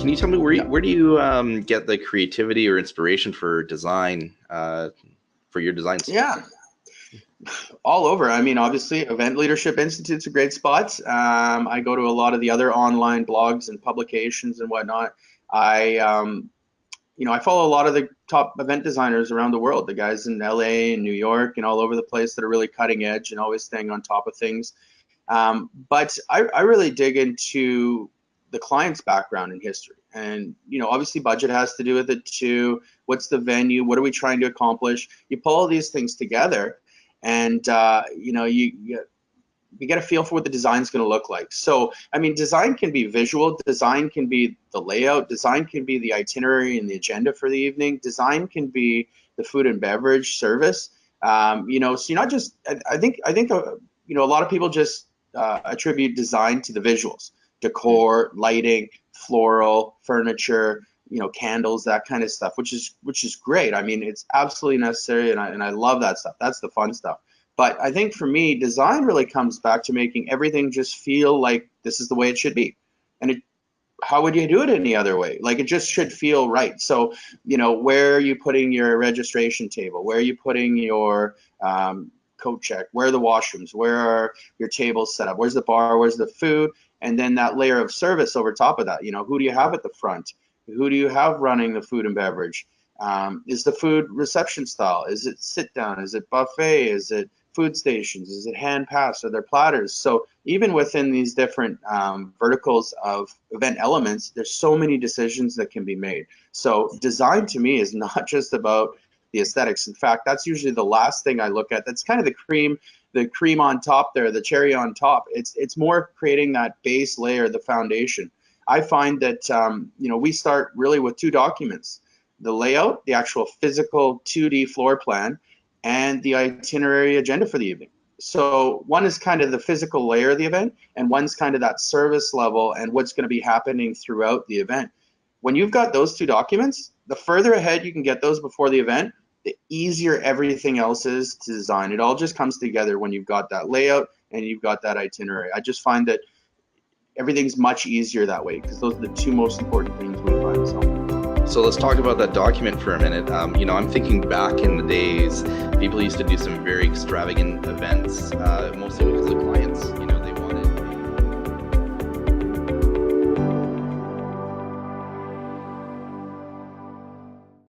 Can you tell me where do you get the creativity or inspiration for design for your designs? Yeah, all over. I mean, obviously, Event Leadership Institute's a great spot. I go to a lot of the other online blogs and publications and whatnot. I follow a lot of the top event designers around the world, the guys in LA and New York and all over the place that are really cutting edge and always staying on top of things. But I really dig into the client's background and history. And, obviously budget has to do with it too. What's the venue? What are we trying to accomplish? You pull all these things together and, you get a feel for what the design is going to look like. So, I mean, design can be visual, design can be the layout, design can be the itinerary and the agenda for the evening, design can be the food and beverage service. So you're not just, I think, a lot of people just attribute design to the visuals, decor, lighting, floral, furniture, candles, that kind of stuff, which is great. I mean, it's absolutely necessary, and I love that stuff. That's the fun stuff. But I think for me, design really comes back to making everything just feel like this is the way it should be. And how would you do it any other way? Like, it just should feel right. So, where are you putting your registration table? Where are you putting your coat check? Where are the washrooms? Where are your tables set up? Where's the bar? Where's the food? And then that layer of service over top of that. Who do you have at the front? Who do you have running the food and beverage? Is the food reception style? Is it sit down? Is it buffet? Is it food stations? Is it hand pass? Are there platters? So even within these different verticals of event elements, there's so many decisions that can be made. So design to me is not just about the aesthetics. In fact, that's usually the last thing I look at. That's kind of the cream on top there, the cherry on top. It's more creating that base layer, the foundation. I find that we start really with two documents: the layout, the actual physical 2D floor plan, and the itinerary agenda for the evening. So one is kind of the physical layer of the event, and one's kind of that service level and what's going to be happening throughout the event. When you've got those two documents, the further ahead you can get those before the event, the easier everything else is to design. It all just comes together when you've got that layout and you've got that itinerary. I just find that everything's much easier that way, because those are the two most important things we find. So let's talk about that document for a minute. I'm thinking back in the days, people used to do some very extravagant events, mostly because of clients.